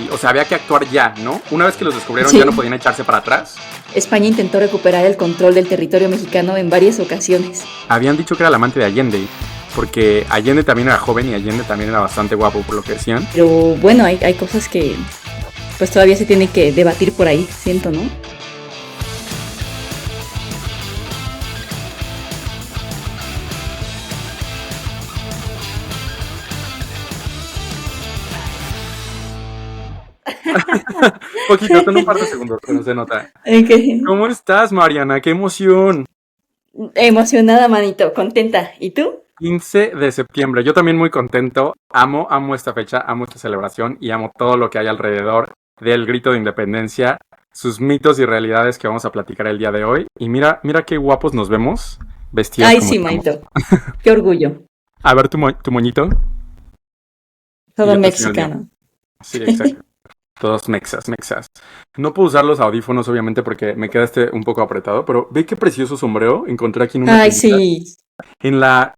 así. O sea, había que actuar ya, ¿no? Una vez que los descubrieron, Sí. ya no podían echarse para atrás. España intentó recuperar el control del territorio mexicano en varias ocasiones. Habían dicho que era el amante de Allende, porque Allende también era joven y Allende también era bastante guapo, por lo que decían. Pero bueno, hay cosas que pues todavía se tienen que debatir por ahí, siento, ¿no? Poquito, con un par de segundos, pero se nota. Ok. ¿Cómo estás, Mariana? ¡Qué emoción! Emocionada, manito, contenta. ¿Y tú? 15 de septiembre. Yo también muy contento. Amo esta fecha, amo esta celebración y amo todo lo que hay alrededor del grito de independencia, sus mitos y realidades que vamos a platicar el día de hoy. Y mira qué guapos nos vemos vestidos Ay, como sí, estamos. manito. Qué orgullo. A ver tu moñito y Todo yo te enseño el mío. mexicano. Sí, exacto. Todos mexas. No puedo usar los audífonos, obviamente, porque me queda un poco apretado, pero ve qué precioso sombrero encontré aquí en una Ay, tiendita. sí.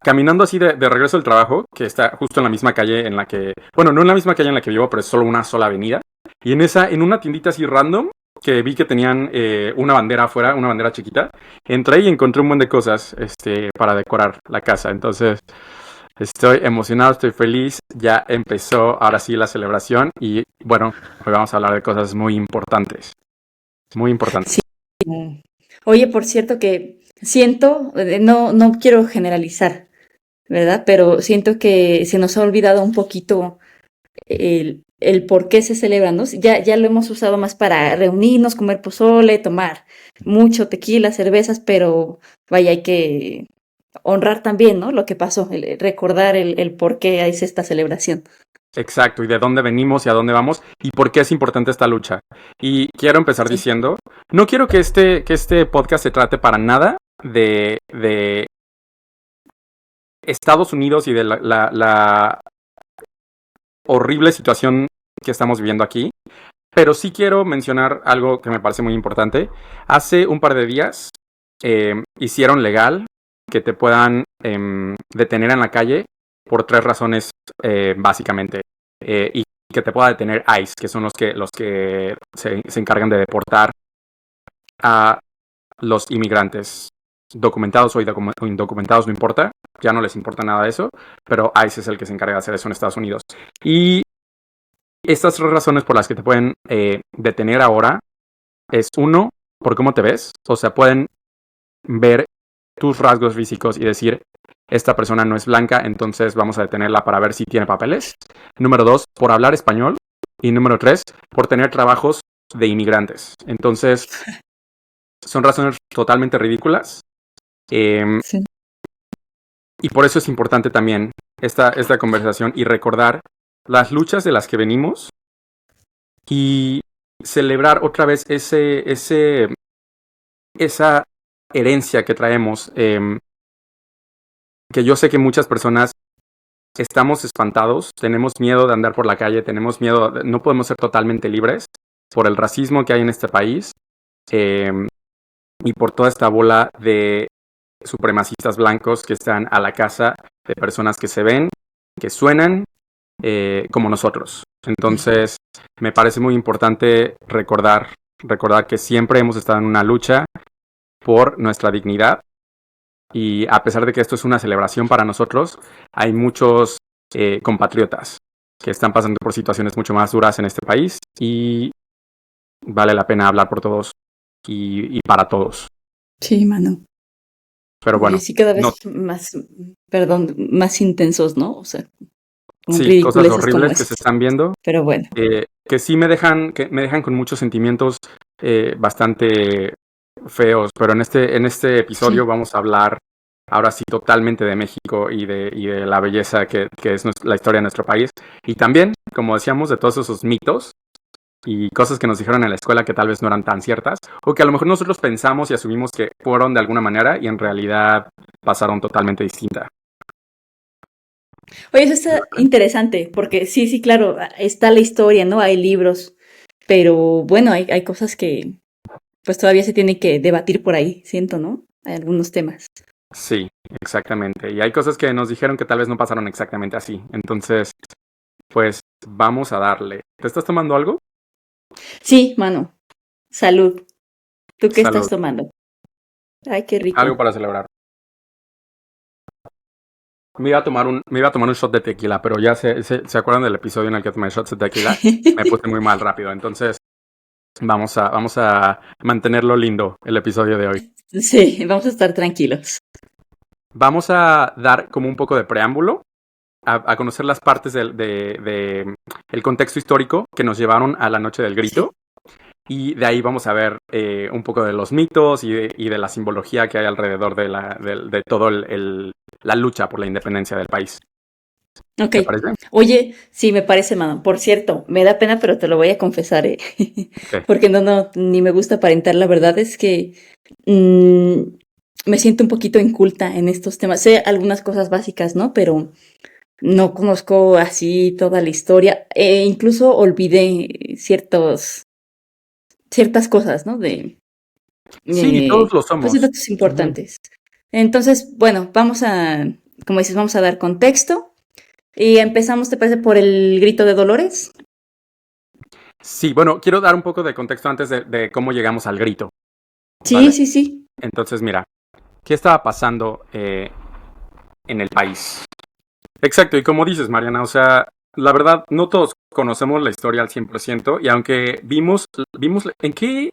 Caminando así de regreso del trabajo, que está justo en la misma calle en la que, bueno, no en la misma calle en la que vivo, pero es solo una sola avenida. Y en una tiendita así random, que vi que tenían una bandera afuera, una bandera chiquita, entré y encontré un buen de cosas, para decorar la casa. Entonces, estoy emocionado, estoy feliz. Ya empezó ahora sí la celebración y bueno, hoy vamos a hablar de cosas muy importantes. Muy importantes. Sí. Oye, por cierto que siento, no quiero generalizar, ¿verdad? Pero siento que se nos ha olvidado un poquito el por qué se celebra, ¿no? Ya lo hemos usado más para reunirnos, comer pozole, tomar mucho tequila, cervezas, pero vaya, hay que honrar también, ¿no? Lo que pasó, recordar el por qué es esta celebración. Exacto, y de dónde venimos y a dónde vamos y por qué es importante esta lucha. Y quiero empezar Sí. diciendo, no quiero que este podcast se trate para nada de Estados Unidos y de la horrible situación que estamos viviendo aquí, pero sí quiero mencionar algo que me parece muy importante. Hace un par de días hicieron legal que te puedan detener en la calle por 3 razones, básicamente. Y que te pueda detener ICE, que son los que se encargan de deportar a los inmigrantes. Documentados o indocumentados, no importa. Ya no les importa nada de eso. Pero ICE es el que se encarga de hacer eso en Estados Unidos. Y estas 3 razones por las que te pueden detener ahora es uno, por cómo te ves. O sea, pueden ver tus rasgos físicos y decir, esta persona no es blanca, entonces vamos a detenerla para ver si tiene papeles. Número 2, por hablar español. Y número 3, por tener trabajos de inmigrantes. Entonces, son razones totalmente ridículas. Sí. Y por eso es importante también esta conversación y recordar las luchas de las que venimos y celebrar otra vez esa herencia que traemos, que yo sé que muchas personas estamos espantados, tenemos miedo de andar por la calle, tenemos miedo, no podemos ser totalmente libres por el racismo que hay en este país, y por toda esta bola de supremacistas blancos que están a la casa de personas que se ven, que suenan como nosotros. Entonces, me parece muy importante recordar que siempre hemos estado en una lucha por nuestra dignidad y a pesar de que esto es una celebración para nosotros, hay muchos compatriotas que están pasando por situaciones mucho más duras en este país y vale la pena hablar por todos y para todos. Sí, mano. Pero Y bueno, sí, cada no, vez más, perdón, más intensos, ¿no? O sea, con sí, cosas ridiculeces como horribles que se esas. están viendo, Pero bueno, que sí que me dejan con muchos sentimientos bastante feos, pero en este episodio sí. vamos a hablar ahora sí totalmente de México y de la belleza que es la historia de nuestro país. Y también, como decíamos, de todos esos mitos y cosas que nos dijeron en la escuela que tal vez no eran tan ciertas, o que a lo mejor nosotros pensamos y asumimos que fueron de alguna manera y en realidad pasaron totalmente distinta. Oye, eso está interesante, porque sí, claro, está la historia, ¿no? Hay libros, pero bueno, hay cosas que pues todavía se tienen que debatir por ahí, siento, ¿no? Hay algunos temas. Sí, exactamente. Y hay cosas que nos dijeron que tal vez no pasaron exactamente así. Entonces, Pues vamos a darle. ¿Te estás tomando algo? Sí, mano. Salud. ¿Tú qué estás Salud. tomando? Ay, qué Algo rico. para celebrar. Me iba a tomar un shot de tequila, pero ya se acuerdan del episodio en el que tomé shots de tequila. Me puse muy mal rápido, entonces vamos a mantenerlo lindo el episodio de hoy. Sí, vamos a estar tranquilos. Vamos a dar como un poco de preámbulo a conocer las partes el contexto histórico que nos llevaron a la Noche del Sí. Grito. Y de ahí vamos a ver un poco de los mitos y de la simbología que hay alrededor de todo la lucha por la independencia del país. Ok. ¿Te parece? Oye, sí, me parece, mano. Por cierto, me da pena, pero te lo voy a confesar, ¿eh? Ok. Porque no, ni me gusta aparentar. La verdad es que mm, me siento un poquito inculta en estos temas. Sé algunas cosas básicas, ¿no? Pero no conozco así toda la historia. Incluso olvidé ciertas cosas, ¿no? Sí, todos lo Pues de somos. datos Ujú. importantes. Entonces, bueno, como dices, vamos a dar contexto. Y empezamos, ¿te parece, por el grito de Dolores? Sí, bueno, quiero dar un poco de contexto antes de cómo llegamos al grito, Sí, ¿vale? sí, sí. Entonces, mira, ¿qué estaba pasando en el país? Exacto, y como dices, Mariana, o sea, la verdad, no todos conocemos la historia al 100%, y aunque vimos ¿en qué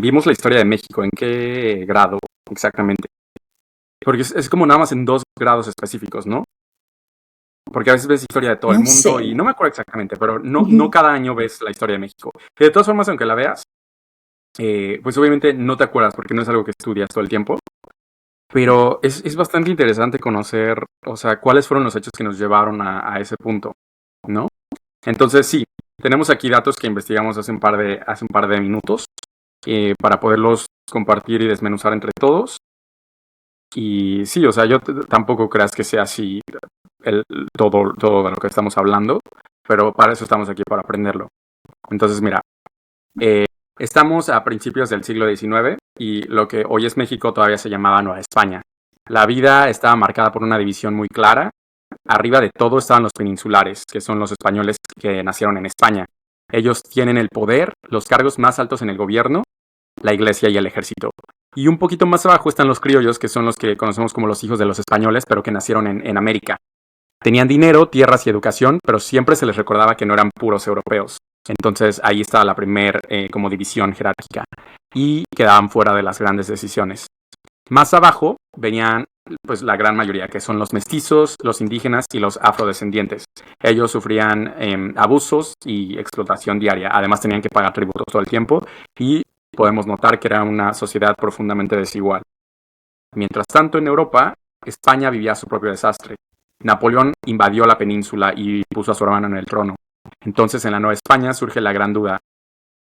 vimos la historia de México? ¿En qué grado exactamente? Porque es como nada más en 2 grados específicos, ¿no? Porque a veces ves historia de todo el No sé. mundo y no me acuerdo exactamente, pero no Ujú. cada año ves la historia de México. Y de todas formas, aunque la veas, pues obviamente no te acuerdas porque no es algo que estudias todo el tiempo. Pero es bastante interesante conocer, o sea, cuáles fueron los hechos que nos llevaron a ese punto, ¿no? Entonces sí, tenemos aquí datos que investigamos hace un par de minutos para poderlos compartir y desmenuzar entre todos. Y sí, o sea, yo tampoco creas que sea así el, todo de lo que estamos hablando, pero para eso estamos aquí, para aprenderlo. Entonces, mira, eh, estamos a principios del siglo XIX y lo que hoy es México todavía se llamaba Nueva España. La vida estaba marcada por una división muy clara. Arriba de todo estaban los peninsulares, que son los españoles que nacieron en España. Ellos tienen el poder, los cargos más altos en el gobierno, la iglesia y el ejército. Y un poquito más abajo están los criollos, que son los que conocemos como los hijos de los españoles, pero que nacieron en América. Tenían dinero, tierras y educación, pero siempre se les recordaba que no eran puros europeos. Entonces ahí estaba la primer como división jerárquica y quedaban fuera de las grandes decisiones. Más abajo venían pues la gran mayoría, que son los mestizos, los indígenas y los afrodescendientes. Ellos sufrían abusos y explotación diaria. Además tenían que pagar tributos todo el tiempo y podemos notar que era una sociedad profundamente desigual. Mientras tanto, en Europa, España vivía su propio desastre. Napoleón invadió la península y puso a su hermano en el trono. Entonces, en la Nueva España surge la gran duda: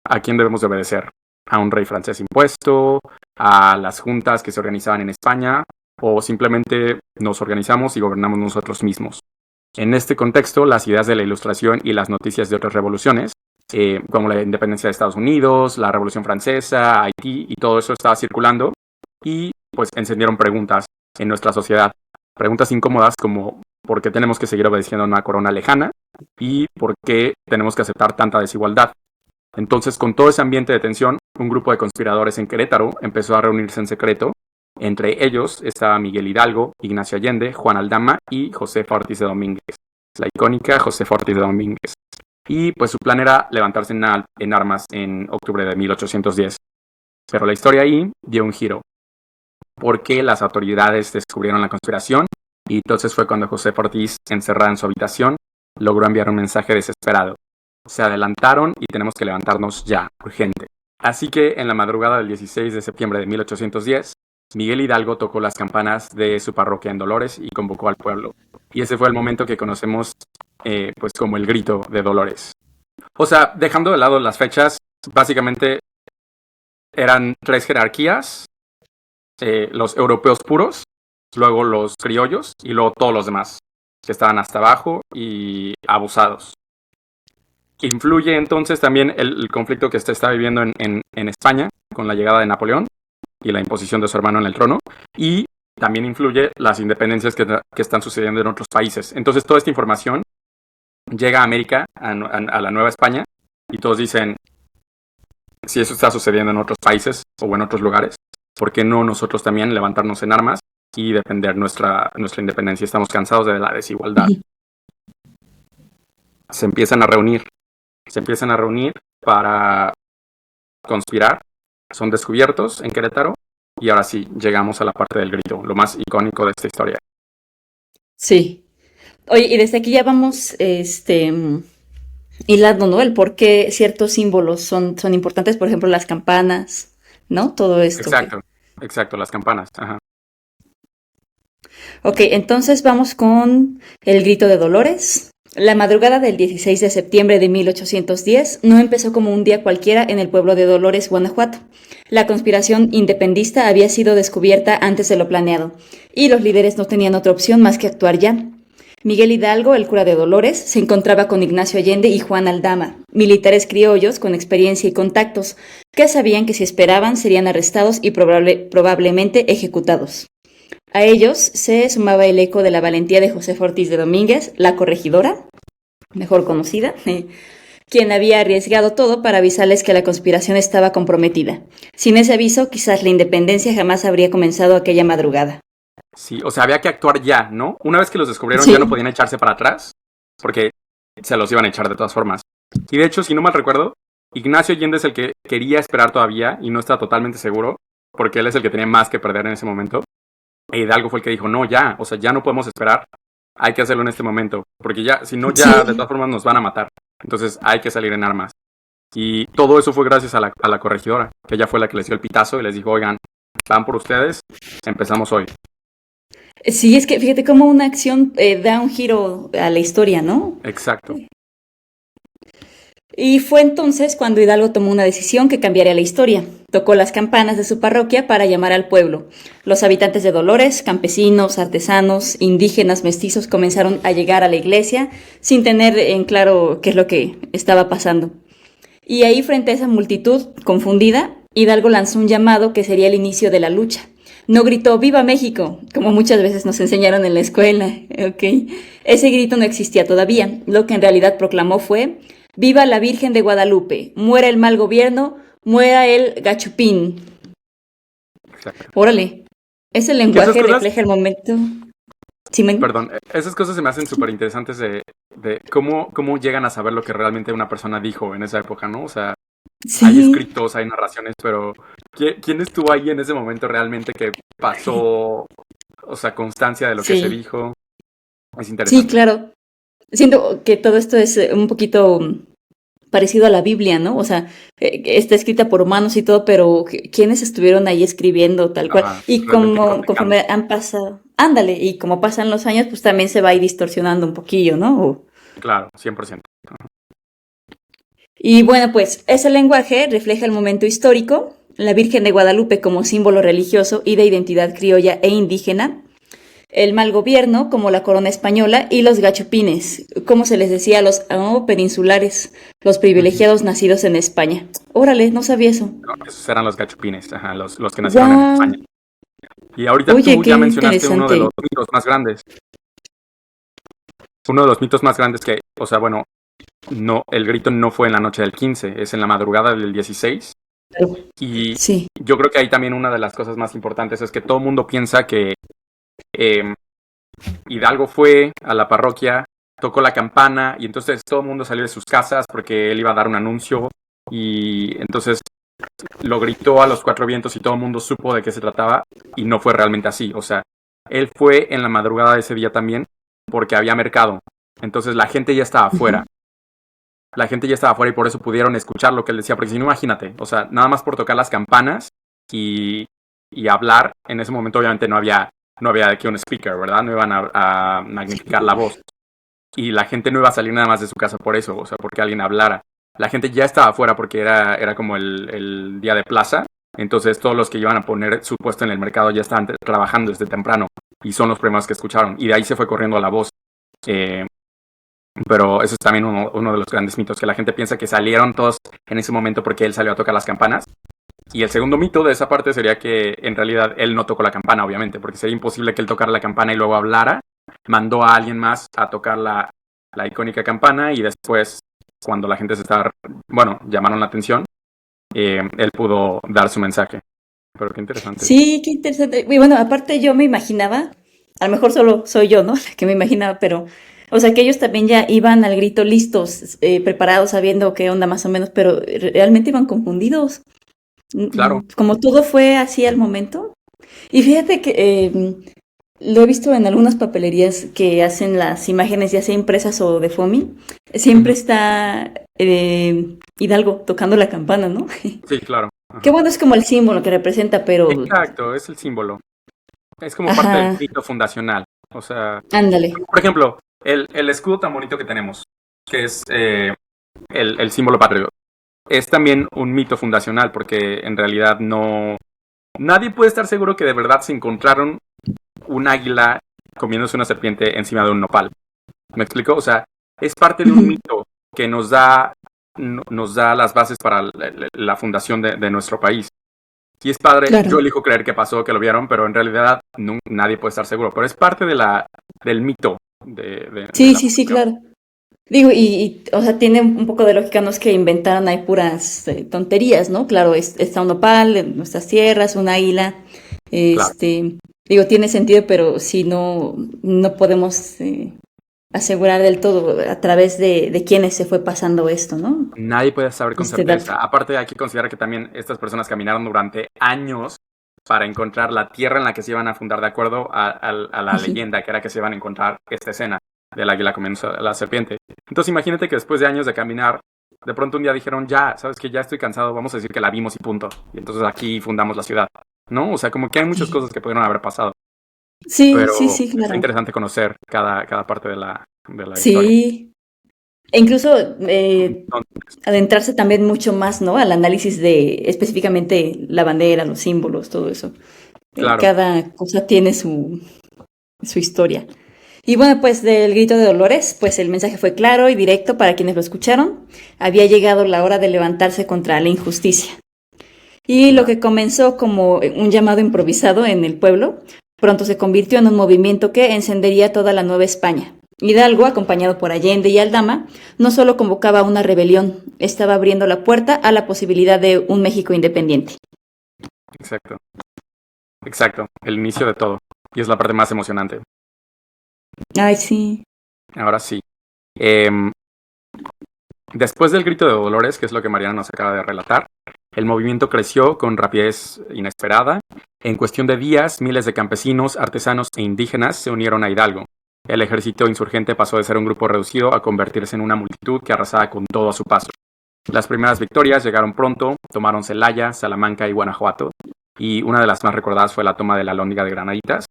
¿a quién debemos de obedecer? ¿A un rey francés impuesto? ¿A las juntas que se organizaban en España? ¿O simplemente nos organizamos y gobernamos nosotros mismos? En este contexto, las ideas de la Ilustración y las noticias de otras revoluciones, como la independencia de Estados Unidos, la Revolución Francesa, Haití y todo eso estaba circulando y pues encendieron preguntas en nuestra sociedad. Preguntas incómodas como ¿por qué tenemos que seguir obedeciendo a una corona lejana? ¿Y por qué tenemos que aceptar tanta desigualdad? Entonces, con todo ese ambiente de tensión, un grupo de conspiradores en Querétaro empezó a reunirse en secreto. Entre ellos estaba Miguel Hidalgo, Ignacio Allende, Juan Aldama y Josefa Ortiz de Domínguez, la icónica Josefa Ortiz de Domínguez. Y pues su plan era levantarse en armas en octubre de 1810. Pero la historia ahí dio un giro, porque las autoridades descubrieron la conspiración y entonces fue cuando Josefa Ortiz, encerrada en su habitación, logró enviar un mensaje desesperado: se adelantaron y tenemos que levantarnos ya, urgente. Así que en la madrugada del 16 de septiembre de 1810, Miguel Hidalgo tocó las campanas de su parroquia en Dolores y convocó al pueblo. Y ese fue el momento que conocemos pues como el grito de Dolores. O sea, dejando de lado las fechas, básicamente eran 3 jerarquías: los europeos puros, luego los criollos y luego todos los demás, que estaban hasta abajo y abusados. Influye entonces también el conflicto que se está viviendo en España con la llegada de Napoleón y la imposición de su hermano en el trono. Y también influye las independencias que están sucediendo en otros países. Entonces toda esta información llega a América, a la Nueva España, y todos dicen, si eso está sucediendo en otros países o en otros lugares, ¿por qué no nosotros también levantarnos en armas y defender nuestra independencia? Estamos cansados de la desigualdad. Se empiezan a reunir para conspirar, son descubiertos en Querétaro, y ahora sí, llegamos a la parte del grito, lo más icónico de esta historia. Sí. Oye, y desde aquí ya vamos, hilando, ¿no? El por qué ciertos símbolos son importantes, por ejemplo, las campanas, ¿no? Todo esto que... Exacto, las campanas. Ajá. Ok, entonces vamos con el grito de Dolores. La madrugada del 16 de septiembre de 1810 no empezó como un día cualquiera en el pueblo de Dolores, Guanajuato. La conspiración independista había sido descubierta antes de lo planeado, y los líderes no tenían otra opción más que actuar ya. Miguel Hidalgo, el cura de Dolores, se encontraba con Ignacio Allende y Juan Aldama, militares criollos con experiencia y contactos, que sabían que si esperaban serían arrestados y probablemente ejecutados. A ellos se sumaba el eco de la valentía de Josefa Ortiz de Domínguez, la corregidora, mejor conocida, quien había arriesgado todo para avisarles que la conspiración estaba comprometida. Sin ese aviso, quizás la independencia jamás habría comenzado aquella madrugada. Sí, o sea, había que actuar ya, ¿no? Una vez que los descubrieron, ya no Sí, podían echarse para atrás, porque se los iban a echar de todas formas. Y de hecho, si no mal recuerdo, Ignacio Allende es el que quería esperar todavía y no está totalmente seguro, porque él es el que tenía más que perder en ese momento. E Hidalgo fue el que dijo, no, ya, o sea, ya no podemos esperar, hay que hacerlo en este momento, porque ya, si no, ya de sí. todas formas nos van a matar. Entonces hay que salir en armas. Y todo eso fue gracias a la corregidora, que ella fue la que les dio el pitazo y les dijo, oigan, van por ustedes, empezamos hoy. Sí, es que fíjate cómo una acción da un giro a la historia, ¿no? Exacto. Y fue entonces cuando Hidalgo tomó una decisión que cambiaría la historia. Tocó las campanas de su parroquia para llamar al pueblo. Los habitantes de Dolores, campesinos, artesanos, indígenas, mestizos, comenzaron a llegar a la iglesia sin tener en claro qué es lo que estaba pasando. Y ahí, frente a esa multitud confundida, Hidalgo lanzó un llamado que sería el inicio de la lucha. No gritó ¡Viva México!, como muchas veces nos enseñaron en la escuela, ¿ok? Ese grito no existía todavía. Lo que en realidad proclamó fue ¡Viva la Virgen de Guadalupe! ¡Muera el mal gobierno! ¡Muera el gachupín! Exacto. Órale, ese Que esas lenguaje cosas, refleja el momento. ¿Sí me... perdón, esas cosas se me hacen súper interesantes de cómo llegan a saber lo que realmente una persona dijo en esa época, ¿no? O sea, hay Sí, escritos, hay narraciones, pero ¿quién estuvo ahí en ese momento realmente que pasó, o sea, constancia de lo que se sí, dijo? Es sí, interesante. claro. Siento que todo esto es un poquito parecido a la Biblia, ¿no? O sea, está escrita por humanos y todo, pero ¿quiénes estuvieron ahí escribiendo tal cual? Ajá, Y realmente como cotejando. conforme han pasado, ándale, y como pasan los años, pues también se va ahí distorsionando un poquillo, ¿no? Claro, 100%. Y bueno, pues ese lenguaje refleja el momento histórico, la Virgen de Guadalupe como símbolo religioso y de identidad criolla e indígena, el mal gobierno como la corona española y los gachupines, como se les decía a los peninsulares, los Ujú. privilegiados nacidos en España. Órale, no sabía eso. Esos eran los gachupines, ajá, los que nacieron en ¡Guau! España. Y ahorita Oye, tú qué ya mencionaste uno de interesante. los mitos más grandes. Uno de los mitos más grandes que, o sea, bueno, no, el grito no fue en la noche del 15, es en la madrugada del 16. Y Sí. yo creo que ahí también una de las cosas más importantes es que todo el mundo piensa que eh, Hidalgo fue a la parroquia, tocó la campana y entonces todo el mundo salió de sus casas porque él iba a dar un anuncio y entonces lo gritó a los cuatro vientos y todo el mundo supo de qué se trataba y no fue realmente así. O sea, él fue en la madrugada de ese día también porque había mercado. Entonces la gente ya estaba afuera. Ujú. La gente ya estaba afuera y por eso pudieron escuchar lo que él decía. Porque si no, imagínate, o sea, nada más por tocar las campanas y, y hablar, en ese momento obviamente no había aquí un speaker, ¿verdad? No iban a magnificar la voz. Y la gente no iba a salir nada más de su casa por eso, o sea, porque alguien hablara. La gente ya estaba afuera porque era como el día de plaza. Entonces todos los que iban a poner su puesto en el mercado ya estaban trabajando desde temprano. Y son los primeros que escucharon. Y de ahí se fue corriendo la voz. Eh, pero eso es también uno de los grandes mitos, que la gente piensa que salieron todos en ese momento porque él salió a tocar las campanas. Y el segundo mito de esa parte sería que en realidad él no tocó la campana, obviamente, porque sería imposible que él tocara la campana y luego hablara. Mandó a alguien más a tocar la icónica campana y después, cuando la gente llamaron la atención, él pudo dar su mensaje. Pero qué interesante. Sí, qué interesante. Y bueno, aparte yo me imaginaba, a lo mejor solo soy yo, ¿no? La que me imaginaba, pero, o sea, que ellos también ya iban al grito listos, preparados, sabiendo qué onda más o menos, pero realmente iban confundidos. Claro. Como todo fue así al momento. Y fíjate que lo he visto en algunas papelerías que hacen las imágenes, ya sea impresas o de foamy, siempre Ujú. está Hidalgo tocando la campana, ¿no? Sí, claro. Qué Ajá. bueno, es como el símbolo que representa, pero, Exacto, es el símbolo. Es como parte del ajá, mito fundacional. O sea, ándale. por ejemplo, el escudo tan bonito que tenemos, que es el símbolo patrio, es también un mito fundacional, porque en realidad no. Nadie puede estar seguro que de verdad se encontraron un águila comiéndose una serpiente encima de un nopal. ¿Me explico? O sea, es parte de un Ujú, mito que nos da las bases para la fundación de nuestro país. Y es padre, yo claro. elijo creer que pasó, que lo vieron, pero en realidad nadie puede estar seguro. Pero es parte del mito de Sí, la sí, sí, fundación. claro. Digo, o sea, tiene un poco de lógica, no es que inventaran ahí puras tonterías, ¿no? Claro, está un nopal en nuestras tierras, un águila, Claro. digo, tiene sentido, pero sí no podemos asegurar del todo a través de quiénes se fue pasando esto, ¿no? Nadie puede saber con Este dato. certeza. Aparte, hay que considerar que también estas personas caminaron durante años para encontrar la tierra en la que se iban a fundar, de acuerdo a la Ujú. leyenda que era que se iban a encontrar esta escena del águila comiendo a la serpiente. Entonces, imagínate que después de años de caminar, de pronto un día dijeron, ya, sabes que ya estoy cansado, vamos a decir que la vimos y punto. Y entonces aquí fundamos la ciudad. ¿No? O sea, como que hay muchas cosas que pudieron haber pasado. Sí, sí, Pero sí, está claro. interesante conocer cada parte de la historia. Sí. E incluso Entonces, adentrarse también mucho más, ¿no? Al análisis de específicamente la bandera, los símbolos, todo eso. claro. Cada cosa tiene su historia. Y bueno, pues del grito de Dolores, pues el mensaje fue claro y directo para quienes lo escucharon. Había llegado la hora de levantarse contra la injusticia. Y lo que comenzó como un llamado improvisado en el pueblo, pronto se convirtió en un movimiento que encendería toda la Nueva España. Hidalgo, acompañado por Allende y Aldama, no solo convocaba una rebelión, estaba abriendo la puerta a la posibilidad de un México independiente. Exacto. Exacto, el inicio de todo. Y es la parte más emocionante. Ay, sí. Ahora sí. Em, Después del grito de Dolores, que es lo que Mariana nos acaba de relatar, el movimiento creció con rapidez inesperada. En cuestión de días, miles de campesinos, artesanos e indígenas se unieron a Hidalgo. El ejército insurgente pasó de ser un grupo reducido a convertirse en una multitud que arrasaba con todo a su paso. Las primeras victorias llegaron pronto, tomaron Celaya, Salamanca y Guanajuato, y una de las más recordadas fue la toma de la Alhóndiga de Granaditas,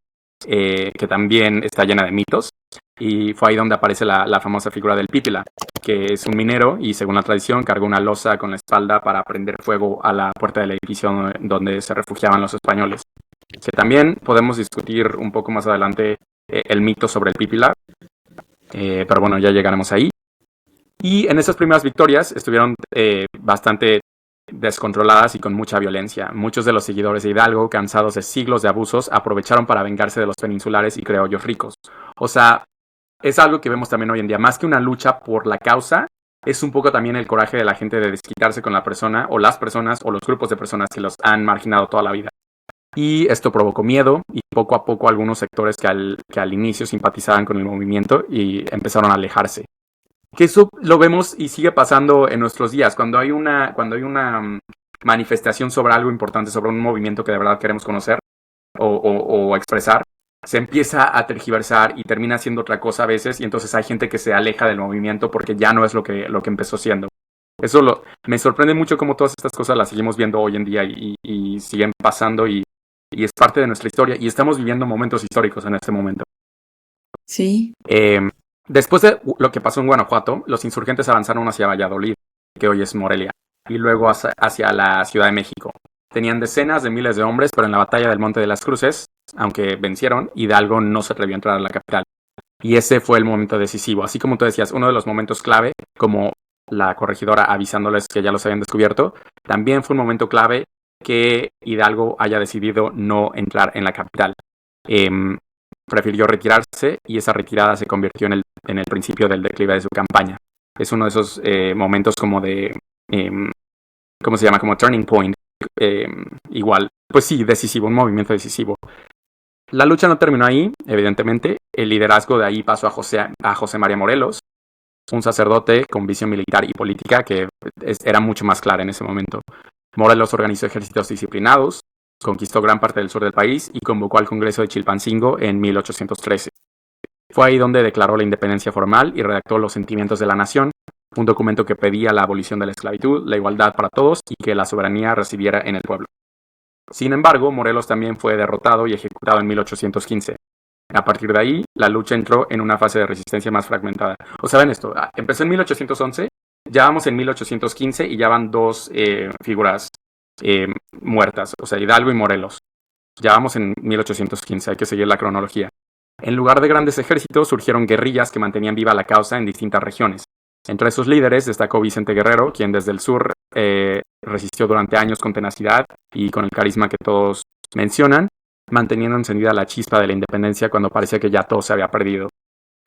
que también está llena de mitos, y fue ahí donde aparece la famosa figura del Pípila, que es un minero y según la tradición cargó una losa con la espalda para prender fuego a la puerta del edificio donde se refugiaban los españoles. Que también podemos discutir un poco más adelante el mito sobre el Pípila, pero bueno, ya llegaremos ahí. Y en esas primeras victorias estuvieron bastante descontroladas y con mucha violencia. Muchos de los seguidores de Hidalgo, cansados de siglos de abusos, aprovecharon para vengarse de los peninsulares y criollos ricos. O sea, es algo que vemos también hoy en día. Más que una lucha por la causa, es un poco también el coraje de la gente de desquitarse con la persona o las personas o los grupos de personas que los han marginado toda la vida. Y esto provocó miedo y poco a poco algunos sectores que al inicio simpatizaban con el movimiento y empezaron a alejarse. Que eso lo vemos y sigue pasando en nuestros días. Cuando hay una manifestación sobre algo importante, sobre un movimiento que de verdad queremos conocer o expresar, se empieza a tergiversar y termina siendo otra cosa a veces, y entonces hay gente que se aleja del movimiento porque ya no es lo que empezó siendo. Me sorprende mucho cómo todas estas cosas las seguimos viendo hoy en día y siguen pasando y es parte de nuestra historia y estamos viviendo momentos históricos en este momento. Sí. Eh, Después de lo que pasó en Guanajuato, los insurgentes avanzaron hacia Valladolid, que hoy es Morelia, y luego hacia la Ciudad de México. Tenían decenas de miles de hombres, pero en la batalla del Monte de las Cruces, aunque vencieron, Hidalgo no se atrevió a entrar a la capital. Y ese fue el momento decisivo. Así como tú decías, uno de los momentos clave, como la corregidora avisándoles que ya los habían descubierto, también fue un momento clave que Hidalgo haya decidido no entrar en la capital. Prefirió retirarse y esa retirada se convirtió en el principio del declive de su campaña. Es uno de esos momentos como de, ¿cómo se llama? Como turning point. Igual, pues sí, decisivo, un movimiento decisivo. La lucha no terminó ahí, evidentemente. El liderazgo de ahí pasó a José María Morelos, un sacerdote con visión militar y política que era mucho más clara en ese momento. Morelos organizó ejércitos disciplinados, conquistó gran parte del sur del país y convocó al Congreso de Chilpancingo en 1813. Fue ahí donde declaró la independencia formal y redactó Los Sentimientos de la Nación, un documento que pedía la abolición de la esclavitud, la igualdad para todos y que la soberanía residiera en el pueblo. Sin embargo, Morelos también fue derrotado y ejecutado en 1815. A partir de ahí, la lucha entró en una fase de resistencia más fragmentada. O sea, ven esto, empezó en 1811, ya vamos en 1815 y ya van dos figuras muertas, o sea, Hidalgo y Morelos. Ya vamos en 1815, hay que seguir la cronología. En lugar de grandes ejércitos, surgieron guerrillas que mantenían viva la causa en distintas regiones. Entre esos líderes destacó Vicente Guerrero, quien desde el sur resistió durante años con tenacidad y con el carisma que todos mencionan, manteniendo encendida la chispa de la independencia cuando parecía que ya todo se había perdido.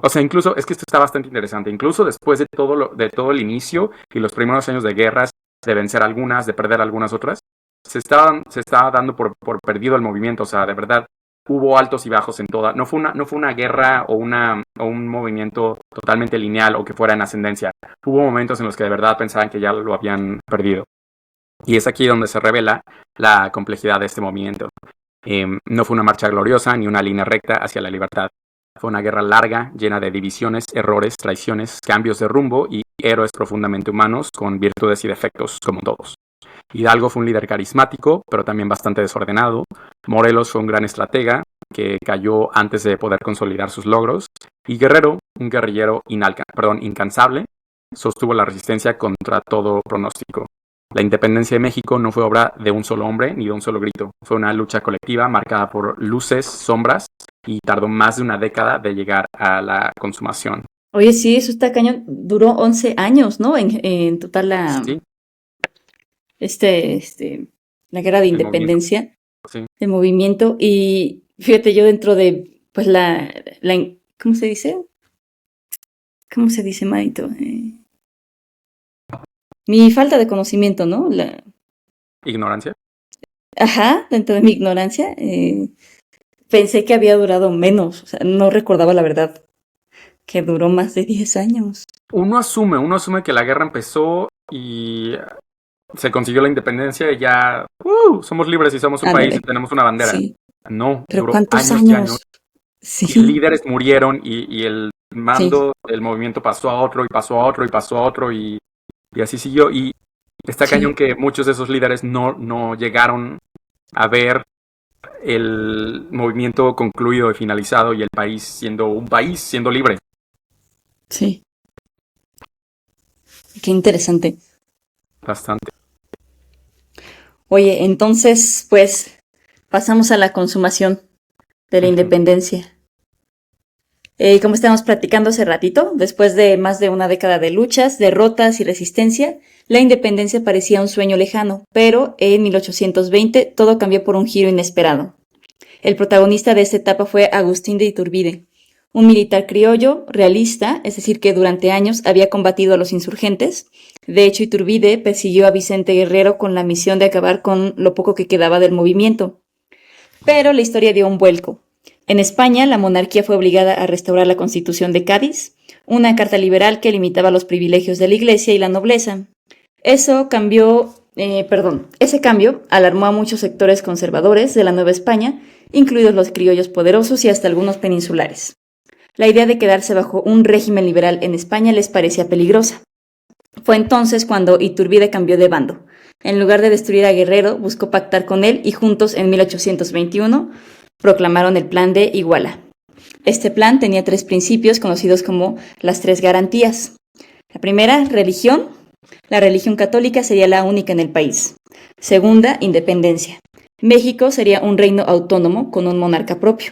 O sea, incluso, es que esto está bastante interesante, incluso después de todo el inicio y los primeros años de guerras, de vencer algunas, de perder algunas otras, se estaba dando por perdido el movimiento. O sea, de verdad, hubo altos y bajos en toda. No fue una guerra o un movimiento totalmente lineal o que fuera en ascendencia. Hubo momentos en los que de verdad pensaban que ya lo habían perdido. Y es aquí donde se revela la complejidad de este movimiento. No fue una marcha gloriosa ni una línea recta hacia la libertad. Fue una guerra larga, llena de divisiones, errores, traiciones, cambios de rumbo y héroes profundamente humanos con virtudes y defectos como todos. Hidalgo fue un líder carismático, pero también bastante desordenado. Morelos fue un gran estratega que cayó antes de poder consolidar sus logros. Y Guerrero, un guerrillero incansable, sostuvo la resistencia contra todo pronóstico. La independencia de México no fue obra de un solo hombre ni de un solo grito. Fue una lucha colectiva marcada por luces, sombras y tardó más de una década de llegar a la consumación. Oye, sí, eso está cañón. Duró 11 años, ¿no? En total Sí, la guerra de el movimiento. independencia, Sí. el movimiento. Y fíjate, yo dentro de, pues ¿cómo se dice? ¿Cómo se dice, Marito? Mi falta de conocimiento, ¿no? Ignorancia. Ajá, dentro de mi ignorancia, pensé que había durado menos. O sea, no recordaba la verdad que duró más de 10 años. Uno asume que la guerra empezó y se consiguió la independencia y ya somos libres y somos un país y tenemos una bandera. Sí. No, Pero duró ¿cuántos años y años. Sí. Y líderes murieron y el mando del movimiento pasó a otro y pasó a otro y pasó a otro y así siguió. Y está cañón que muchos de esos líderes no llegaron a ver el movimiento concluido y finalizado y el país siendo libre. Sí. Qué interesante. Bastante. Oye, entonces, pues, pasamos a la consumación de la independencia. Como estábamos platicando hace ratito, después de más de una década de luchas, derrotas y resistencia, la independencia parecía un sueño lejano, pero en 1820 todo cambió por un giro inesperado. El protagonista de esta etapa fue Agustín de Iturbide, un militar criollo, realista, es decir, que durante años había combatido a los insurgentes. De hecho, Iturbide persiguió a Vicente Guerrero con la misión de acabar con lo poco que quedaba del movimiento. Pero la historia dio un vuelco. En España, la monarquía fue obligada a restaurar la Constitución de Cádiz, una carta liberal que limitaba los privilegios de la Iglesia y la nobleza. Ese cambio alarmó a muchos sectores conservadores de la Nueva España, incluidos los criollos poderosos y hasta algunos peninsulares. La idea de quedarse bajo un régimen liberal en España les parecía peligrosa. Fue entonces cuando Iturbide cambió de bando. En lugar de destruir a Guerrero, buscó pactar con él y juntos en 1821 proclamaron el Plan de Iguala. Este plan tenía 3 principios conocidos como las 3 garantías. La primera, religión. La religión católica sería la única en el país. Segunda, independencia. México sería un reino autónomo con un monarca propio.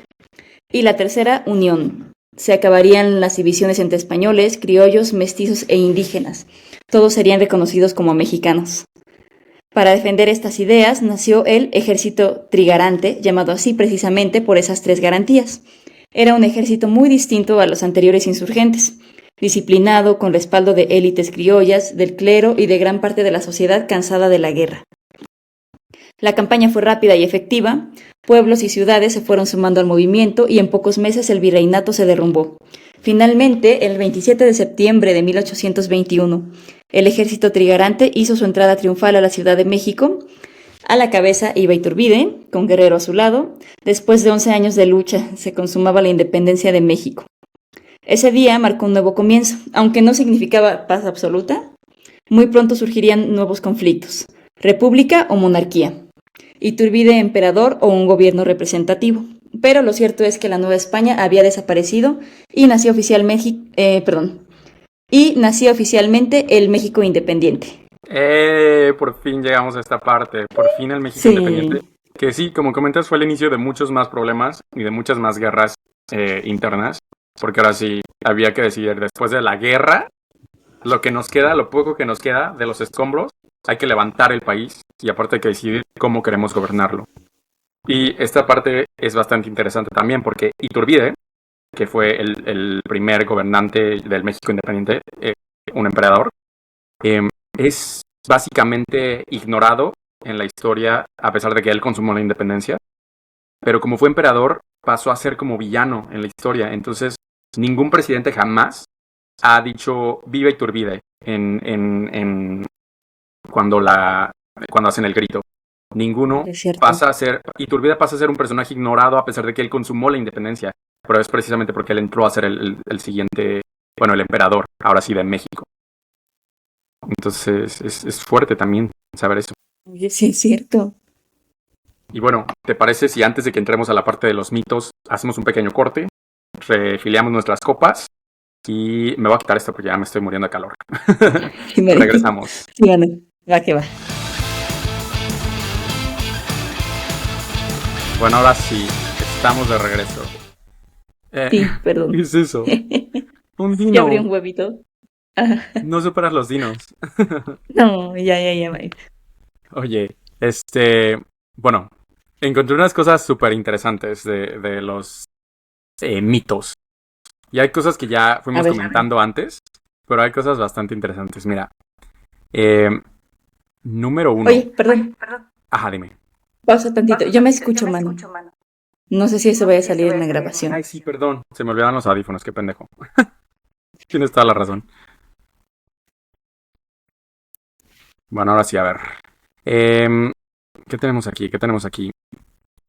Y la tercera, unión. Se acabarían las divisiones entre españoles, criollos, mestizos e indígenas. Todos serían reconocidos como mexicanos. Para defender estas ideas nació el Ejército Trigarante, llamado así precisamente por esas tres garantías. Era un ejército muy distinto a los anteriores insurgentes, disciplinado, con respaldo de élites criollas, del clero y de gran parte de la sociedad cansada de la guerra. La campaña fue rápida y efectiva, pueblos y ciudades se fueron sumando al movimiento y en pocos meses el virreinato se derrumbó. Finalmente, el 27 de septiembre de 1821, el ejército trigarante hizo su entrada triunfal a la Ciudad de México. A la cabeza iba Iturbide, con Guerrero a su lado. Después de 11 años de lucha, se consumaba la independencia de México. Ese día marcó un nuevo comienzo, aunque no significaba paz absoluta. Muy pronto surgirían nuevos conflictos, república o monarquía, Iturbide emperador o un gobierno representativo. Pero lo cierto es que la Nueva España había desaparecido y nació oficialmente el México independiente. Por fin llegamos a esta parte, por fin el México independiente. Que sí, como comentas, fue el inicio de muchos más problemas y de muchas más guerras internas, porque ahora sí había que decidir después de la guerra, lo que nos queda, lo poco que nos queda de los escombros, hay que levantar el país y aparte hay que decidir cómo queremos gobernarlo. Y esta parte es bastante interesante también porque Iturbide, que fue el primer gobernante del México independiente, un emperador, es básicamente ignorado en la historia a pesar de que él consumó la independencia. Pero como fue emperador, pasó a ser como villano en la historia. Entonces, ningún presidente jamás ha dicho viva Iturbide cuando hacen el grito. Ninguno pasa a ser... Iturbide pasa a ser un personaje ignorado a pesar de que él consumó la independencia. Pero es precisamente porque él entró a ser el siguiente... Bueno, el emperador, ahora sí, de México. Entonces, es fuerte también saber eso. Sí, es cierto. Y bueno, ¿te parece si antes de que entremos a la parte de los mitos, hacemos un pequeño corte, refiliamos nuestras copas y me voy a quitar esto porque ya me estoy muriendo de calor? Regresamos. Sí, bueno, va que va. Bueno, ahora sí, estamos de regreso. Sí, perdón. ¿Qué es eso? Un dino. Ya abrí un huevito. No superas los dinos. No, ya. Oye, bueno, encontré unas cosas súper interesantes de los mitos. Y hay cosas que ya fuimos comentando antes, pero hay cosas bastante interesantes. Mira, número 1. Oye, perdón. Ajá, dime. Pausa tantito. Yo me escucho, mano. No sé si eso vaya a salir en la grabación. Ay, sí, perdón. Se me olvidaron los audífonos, qué pendejo. Tienes toda la razón. Bueno, ahora sí, a ver. ¿Qué tenemos aquí?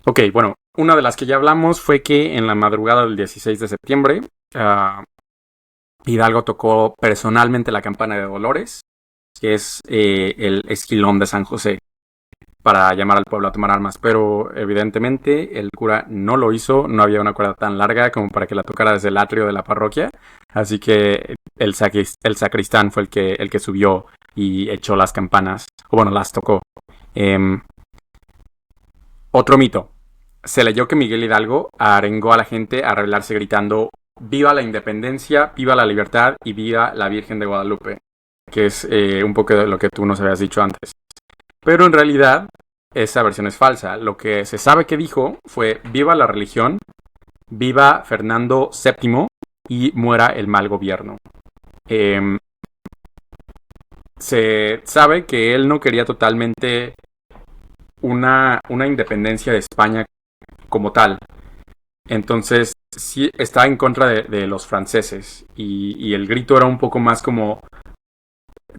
Ok, bueno, una de las que ya hablamos fue que en la madrugada del 16 de septiembre, Hidalgo tocó personalmente la campana de Dolores, que es el esquilón de San José, para llamar al pueblo a tomar armas. Pero evidentemente el cura no lo hizo, no había una cuerda tan larga como para que la tocara desde el atrio de la parroquia, así que el sacristán fue el que subió y echó las campanas, o bueno, las tocó. Otro mito. Se leyó que Miguel Hidalgo arengó a la gente a rebelarse gritando ¡viva la independencia, viva la libertad y viva la Virgen de Guadalupe! Que es un poco de lo que tú nos habías dicho antes. Pero en realidad, esa versión es falsa. Lo que se sabe que dijo fue viva la religión, viva Fernando VII y muera el mal gobierno. Se sabe que él no quería totalmente una independencia de España como tal. Entonces, sí está en contra de los franceses. Y el grito era un poco más como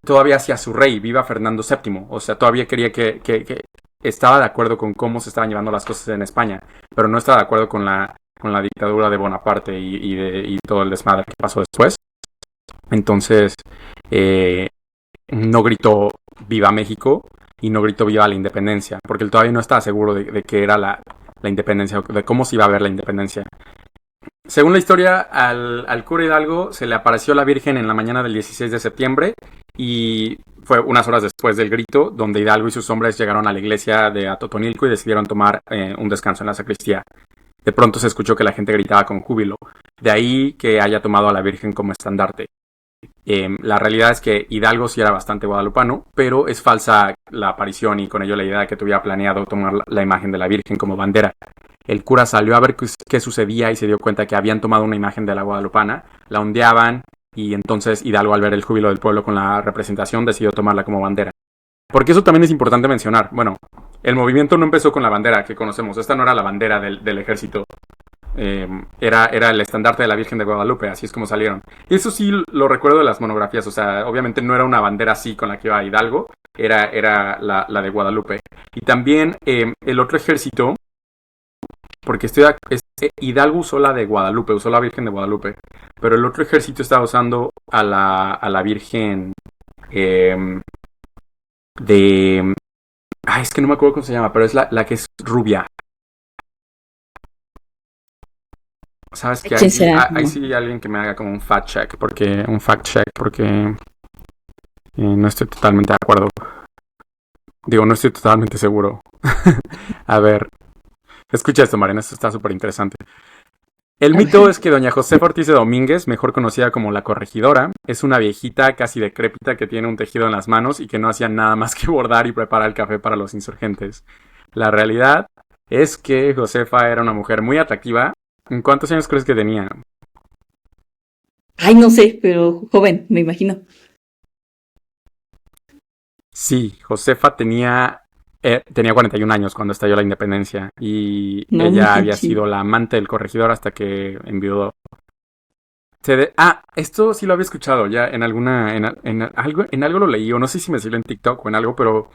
todavía hacia su rey, viva Fernando VII. O sea, todavía quería que estaba de acuerdo con cómo se estaban llevando las cosas en España, pero no estaba de acuerdo con la dictadura de Bonaparte y todo el desmadre que pasó después. Entonces, no gritó viva México y no gritó viva la independencia, porque él todavía no estaba seguro de qué era la independencia, de cómo se iba a ver la independencia. Según la historia, al cura Hidalgo se le apareció la Virgen en la mañana del 16 de septiembre y fue unas horas después del grito, donde Hidalgo y sus hombres llegaron a la iglesia de Atotonilco y decidieron tomar un descanso en la sacristía. De pronto se escuchó que la gente gritaba con júbilo, de ahí que haya tomado a la Virgen como estandarte. La realidad es que Hidalgo sí era bastante guadalupano, pero es falsa la aparición y con ello la idea de que tuviera planeado tomar la imagen de la Virgen como bandera. El cura salió a ver qué sucedía y se dio cuenta que habían tomado una imagen de la guadalupana, la ondeaban y entonces Hidalgo, al ver el júbilo del pueblo con la representación, decidió tomarla como bandera. Porque eso también es importante mencionar. Bueno, el movimiento no empezó con la bandera que conocemos. Esta no era la bandera del ejército. Era el estandarte de la Virgen de Guadalupe, así es como salieron. Y eso sí lo recuerdo de las monografías, o sea, obviamente no era una bandera así con la que iba Hidalgo, era la de Guadalupe. Y también el otro ejército, porque Hidalgo usó la de Guadalupe, usó la Virgen de Guadalupe, pero el otro ejército estaba usando a la Virgen eh, de... Ay, es que no me acuerdo cómo se llama, pero es la que es rubia. ¿Sabes qué? ¿Quién será? Ahí sí alguien que me haga como un fact check, porque no estoy totalmente de acuerdo. Digo, no estoy totalmente seguro. A ver, escucha esto, Mariana, esto está súper interesante. El mito es que doña Josefa Ortiz de Domínguez, mejor conocida como la corregidora, es una viejita casi decrépita que tiene un tejido en las manos y que no hacía nada más que bordar y preparar el café para los insurgentes. La realidad es que Josefa era una mujer muy atractiva. ¿En cuántos años crees que tenía? Ay, no sé, pero joven, me imagino. Sí, Josefa tenía 41 años cuando estalló la independencia y No ella había manches. sido la amante del corregidor hasta que enviudó. Esto sí lo había escuchado ya en algo lo leí, o no sé si me salió en TikTok o en algo, pero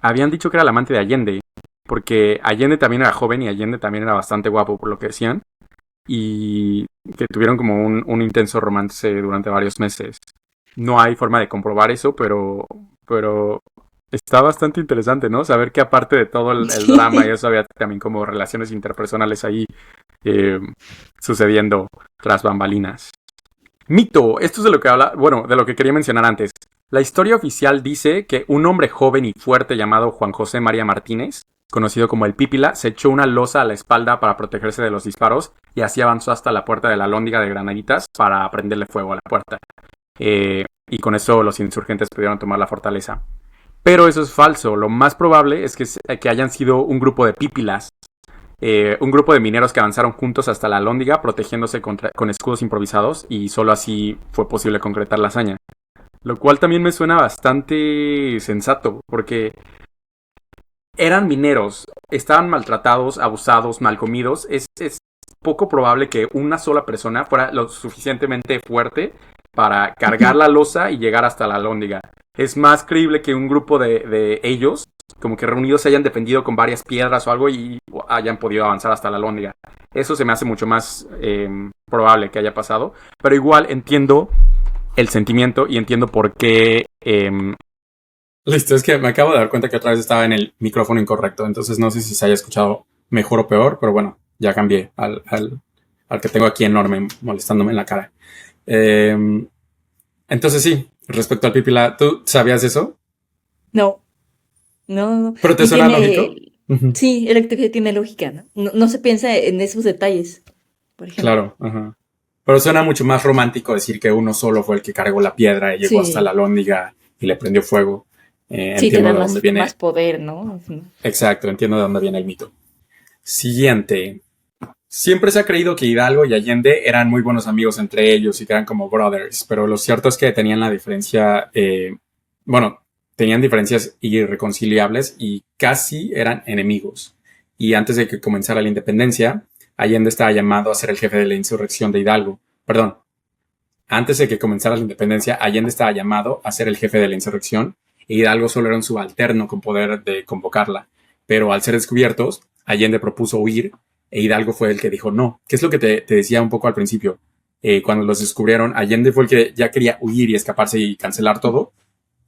habían dicho que era la amante de Allende, porque Allende también era joven y Allende también era bastante guapo por lo que decían, y que tuvieron como un intenso romance durante varios meses. No hay forma de comprobar eso, pero está bastante interesante, ¿no? Saber que aparte de todo el drama y Sí. eso había también como relaciones interpersonales ahí eh, sucediendo tras bambalinas. Mito, esto es de lo que habla, bueno, de lo que quería mencionar antes. La historia oficial dice que un hombre joven y fuerte llamado Juan José María Martínez, conocido como el Pípila, se echó una losa a la espalda para protegerse de los disparos y así avanzó hasta la puerta de la Alhóndiga de Granaditas para prenderle fuego a la puerta. Y con eso los insurgentes pudieron tomar la fortaleza. Pero eso es falso. Lo más probable es que hayan sido un grupo de pípilas, un grupo de mineros que avanzaron juntos hasta la Alhóndiga protegiéndose con escudos improvisados y solo así fue posible concretar la hazaña. Lo cual también me suena bastante sensato, porque eran mineros, estaban maltratados, abusados, mal comidos. Es poco probable que una sola persona fuera lo suficientemente fuerte para cargar la losa y llegar hasta la Alhóndiga. Es más creíble que un grupo de ellos, como que reunidos, se hayan defendido con varias piedras o algo y hayan podido avanzar hasta la Alhóndiga. Eso se me hace mucho más probable que haya pasado. Pero igual entiendo el sentimiento y entiendo por qué. Listo, es que me acabo de dar cuenta que otra vez estaba en el micrófono incorrecto, entonces no sé si se haya escuchado mejor o peor, pero bueno, ya cambié al que tengo aquí enorme molestándome en la cara. Entonces sí, respecto al Pipila, ¿tú sabías eso? No, no. ¿Pero te Y suena lógico? tiene, sí, el actividad tiene lógica, ¿no? No, no se piensa en esos detalles, por ejemplo. Claro, ajá. Pero suena mucho más romántico decir que uno solo fue el que cargó la piedra y llegó hasta la Sí, Alhóndiga y le prendió fuego. sí, te Entiendo da de dónde más viene. poder, ¿no? Exacto, entiendo de dónde viene el mito. Siguiente. Siempre se ha creído que Hidalgo y Allende eran muy buenos amigos entre ellos y que eran como brothers, pero lo cierto es que tenían la diferencia, bueno, tenían diferencias irreconciliables y casi eran enemigos. Y antes de que comenzara la independencia, Allende estaba llamado a ser el jefe de la insurrección de Hidalgo. Perdón, antes de que comenzara la independencia, Allende estaba llamado a ser el jefe de la insurrección e Hidalgo solo era un subalterno con poder de convocarla. Pero al ser descubiertos, Allende propuso huir e Hidalgo fue el que dijo no. ¿Qué es lo que te decía un poco al principio? Cuando los descubrieron, Allende fue el que ya quería huir y escaparse y cancelar todo.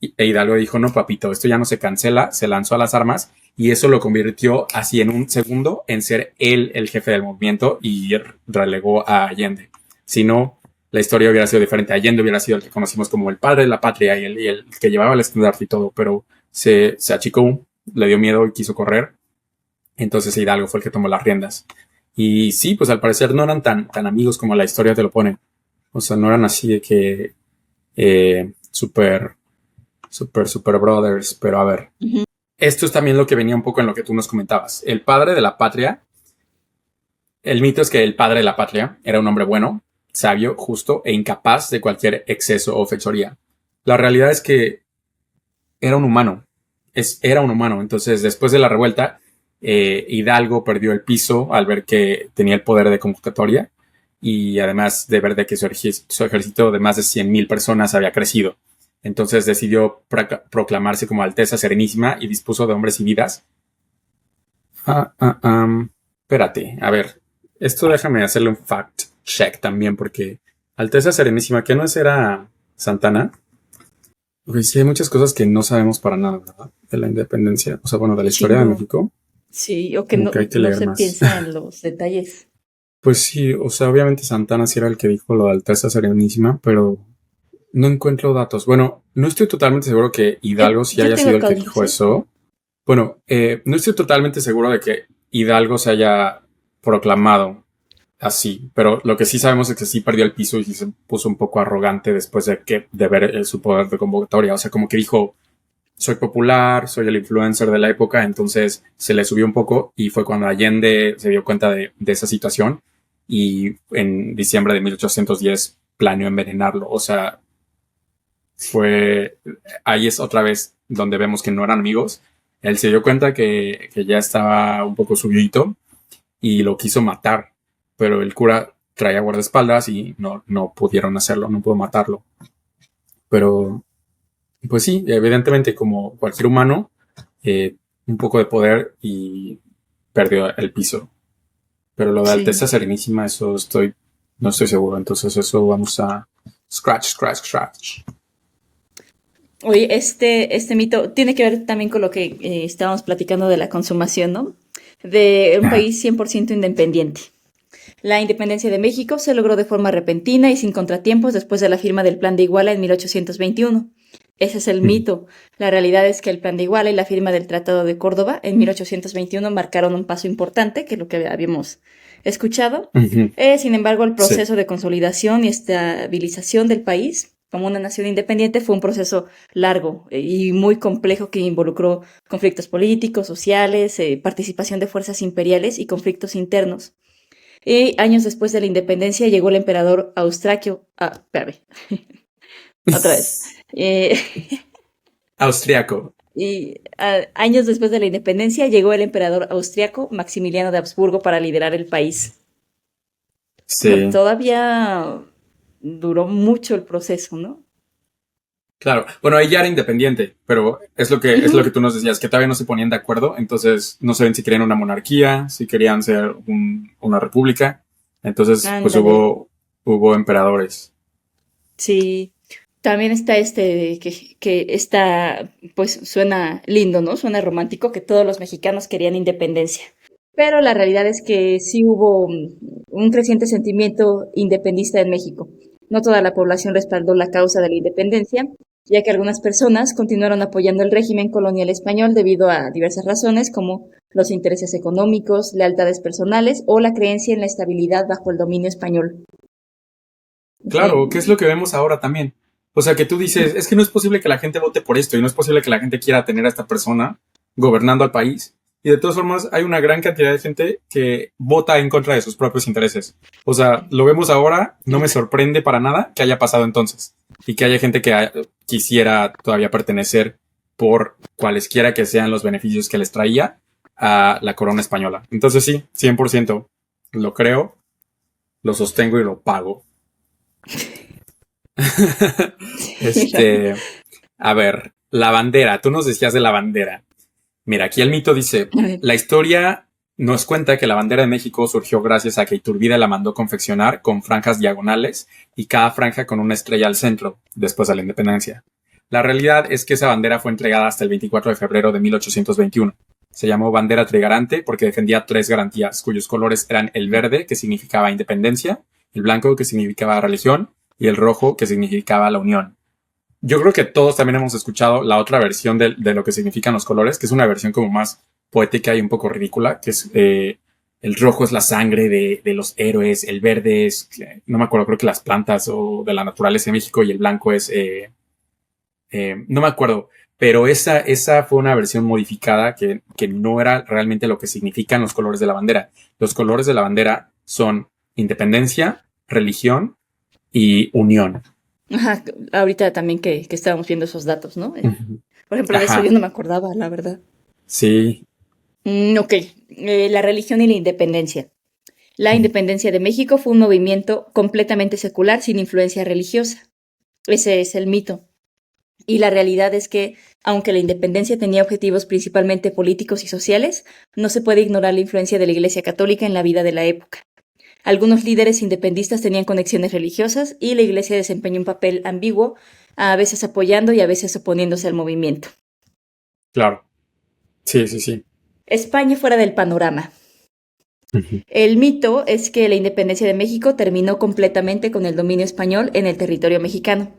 E Hidalgo dijo, no, papito, esto ya no se cancela, se lanzó a las armas y eso lo convirtió así en un segundo en ser él el jefe del movimiento y relegó a Allende. Si no, la historia hubiera sido diferente. Allende hubiera sido el que conocimos como el padre de la patria y el que llevaba el estandarte y todo, pero se achicó, le dio miedo y quiso correr. Entonces Hidalgo fue el que tomó las riendas. Y sí, pues al parecer no eran tan amigos como la historia te lo pone. O sea, no eran así de que Super, super brothers. Pero a ver, Ujú. esto es también lo que venía un poco en lo que tú nos comentabas. El padre de la patria, el mito es que el padre de la patria era un hombre bueno, sabio, justo e incapaz de cualquier exceso o fechoría. La realidad es que era un humano. Era un humano. Entonces, después de la revuelta, Hidalgo perdió el piso al ver que tenía el poder de convocatoria y además de ver de que su ejército de más de 100,000 personas había crecido. Entonces decidió proclamarse como Alteza Serenísima y dispuso de hombres y vidas. Espérate, a ver. Esto déjame hacerle un fact check también porque Alteza Serenísima, ¿qué no era Santana? Porque sí hay muchas cosas que no sabemos para nada, ¿verdad? De la independencia, o sea, bueno, de la Sí, historia de no. México, Sí, o que como no, que hay que no leer se más. piensa en los detalles. Pues sí, o sea, obviamente Santana sí era el que dijo lo de Alteza Serenísima, pero no encuentro datos. Bueno, no estoy totalmente seguro que Hidalgo sí Yo haya tengo sido el acá que otro, dijo ¿sí? eso. Bueno, no estoy totalmente seguro de que Hidalgo se haya proclamado así, pero lo que sí sabemos es que sí perdió el piso y sí se puso un poco arrogante después de ver su poder de convocatoria. O sea, como que dijo, soy popular, soy el influencer de la época, entonces se le subió un poco y fue cuando Allende se dio cuenta de esa situación y en diciembre de 1810 planeó envenenarlo. O sea, fue, ahí es otra vez donde vemos que no eran amigos. Él se dio cuenta que ya estaba un poco subidito y lo quiso matar, pero el cura traía guardaespaldas y no pudieron hacerlo, no pudo matarlo. Pero pues sí, evidentemente como cualquier humano, eh, un poco de poder y perdió el piso. Pero lo de Alteza Sí. Serenísima, no estoy seguro. Entonces eso vamos a scratch. Oye, este mito tiene que ver también con lo que estábamos platicando de la consumación, ¿no? De un Ajá. país 100% independiente. La independencia de México se logró de forma repentina y sin contratiempos después de la firma del Plan de Iguala en 1821. Ese es el mito. La realidad es que el Plan de Iguala y la firma del Tratado de Córdoba en 1821 marcaron un paso importante, que es lo que habíamos escuchado. Ujú. Sin embargo, el Sí. proceso de consolidación y estabilización del país como una nación independiente fue un proceso largo y muy complejo que involucró conflictos políticos, sociales, participación de fuerzas imperiales y conflictos internos. Y años después de la independencia llegó el emperador Austraquio. Ah, espérame, otra vez. Eh, Austriaco. años después de la independencia llegó el emperador austriaco Maximiliano de Habsburgo para liderar el país. Sí. Todavía duró mucho el proceso, ¿no? Claro, bueno, ahí ya era independiente, pero es lo que Ujú. tú nos decías, que todavía no se ponían de acuerdo, entonces no saben si querían una monarquía, si querían ser una república, entonces pues Ándale. hubo emperadores. Sí. También está que está, pues suena lindo, ¿no? Suena romántico que todos los mexicanos querían independencia. Pero la realidad es que sí hubo un creciente sentimiento independista en México. No toda la población respaldó la causa de la independencia, ya que algunas personas continuaron apoyando el régimen colonial español debido a diversas razones como los intereses económicos, lealtades personales o la creencia en la estabilidad bajo el dominio español. Claro, ¿qué es lo que vemos ahora también? O sea, que tú dices, es que no es posible que la gente vote por esto y no es posible que la gente quiera tener a esta persona gobernando al país. Y de todas formas, hay una gran cantidad de gente que vota en contra de sus propios intereses. O sea, lo vemos ahora, no me sorprende para nada que haya pasado entonces. Y que haya gente que quisiera todavía pertenecer por cualesquiera que sean los beneficios que les traía a la corona española. Entonces sí, 100% lo creo, lo sostengo y lo pago. este, a ver, la bandera. Tú nos decías de la bandera. Mira, aquí el mito dice, A ver. la historia nos cuenta que la bandera de México surgió gracias a que Iturbide la mandó confeccionar con franjas diagonales y cada franja con una estrella al centro, después de la independencia. La realidad es que esa bandera fue entregada hasta el 24 de febrero de 1821. Se llamó bandera trigarante porque defendía tres garantías, cuyos colores eran el verde, que significaba independencia, el blanco, que significaba religión, y el rojo, que significaba la unión. Yo creo que todos también hemos escuchado la otra versión de lo que significan los colores, que es una versión como más poética y un poco ridícula, que es el rojo es la sangre de los héroes, el verde es, no me acuerdo, creo que las plantas o de la naturaleza de México, y el blanco es, no me acuerdo, pero esa fue una versión modificada que no era realmente lo que significan los colores de la bandera. Los colores de la bandera son independencia, religión y unión. Ajá, ahorita también que estábamos viendo esos datos, ¿no? Ujú. Por ejemplo, de eso yo Ajá, no me acordaba, la verdad. sí, Ok, la religión y la independencia. La ujú, independencia de México fue un movimiento completamente secular sin influencia religiosa. Ese es el mito. Y la realidad es que, aunque la independencia tenía objetivos principalmente políticos y sociales, no se puede ignorar la influencia de la Iglesia Católica en la vida de la época. Algunos líderes independistas tenían conexiones religiosas y la Iglesia desempeñó un papel ambiguo, a veces apoyando y a veces oponiéndose al movimiento. claro, sí, sí, sí. España fuera del panorama. Ujú. El mito es que la independencia de México terminó completamente con el dominio español en el territorio mexicano.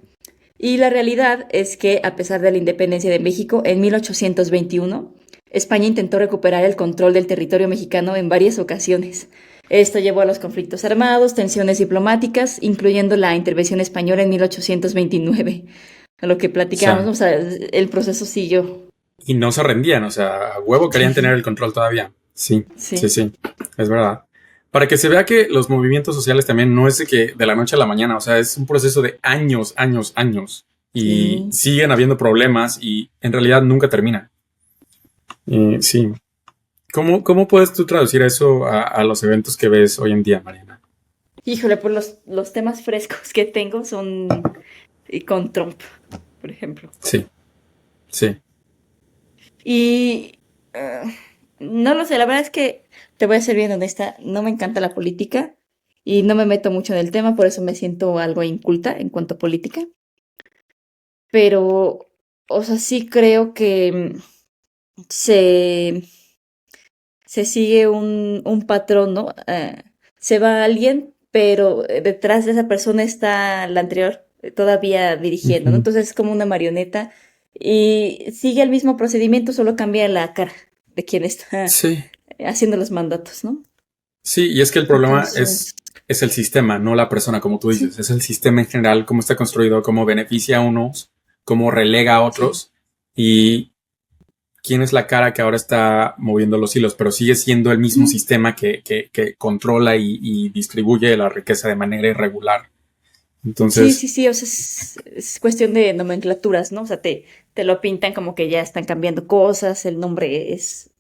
Y la realidad es que, a pesar de la independencia de México en 1821, España intentó recuperar el control del territorio mexicano en varias ocasiones. Esto llevó a los conflictos armados, tensiones diplomáticas, incluyendo la intervención española en 1829. A lo que O platicábamos, sea, o sea, el proceso siguió. y no se rendían, o sea, a huevo querían tener Sí, el control todavía. Sí, sí, sí. sí, es verdad. Para que se vea que los movimientos sociales también no es de que de la noche a la mañana, o sea, es un proceso de años, años, años. Y Sí. siguen habiendo problemas y en realidad nunca termina. Sí. ¿Cómo puedes tú traducir eso a los eventos que ves hoy en día, Mariana? Híjole, pues los temas frescos que tengo son con Trump, por ejemplo. Sí, sí. Y no lo sé, la verdad es que te voy a ser bien honesta, no me encanta la política y no me meto mucho en el tema, por eso me siento algo inculta en cuanto a política. Pero, o sea, sí creo que se, se sigue un patrón, ¿no? Se va alguien, pero detrás de esa persona está la anterior todavía dirigiendo, ¿no? Ujú. Entonces es como una marioneta y sigue el mismo procedimiento, solo cambia la cara de quien está Sí, haciendo los mandatos, ¿no? sí, y es que el problema Entonces, es el sistema, no la persona, como tú dices. sí, Es el sistema en general, cómo está construido, cómo beneficia a unos, cómo relega a sí. otros y quién es la cara que ahora está moviendo los hilos, pero sigue siendo el mismo Ujú. sistema que controla y distribuye la riqueza de manera irregular. Sí, Entonces, sí, sí, o sea, es cuestión de nomenclaturas, ¿no? O sea, te lo pintan como que ya están cambiando cosas, el nombre es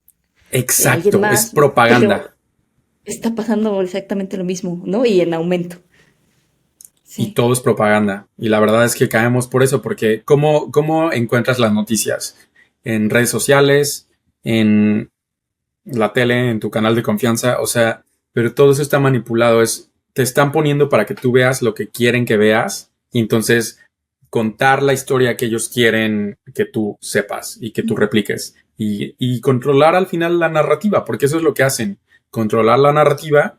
alguien exacto, es más, pero propaganda. está pasando exactamente lo mismo, ¿no? Y en aumento. Y Sí. todo es propaganda. Y la verdad es que caemos por eso, porque ¿cómo encuentras las noticias? En redes sociales, en la tele, en tu canal de confianza, o sea, pero todo eso está manipulado, te están poniendo para que tú veas lo que quieren que veas y entonces contar la historia que ellos quieren que tú sepas y que tú repliques y controlar al final la narrativa, porque eso es lo que hacen, controlar la narrativa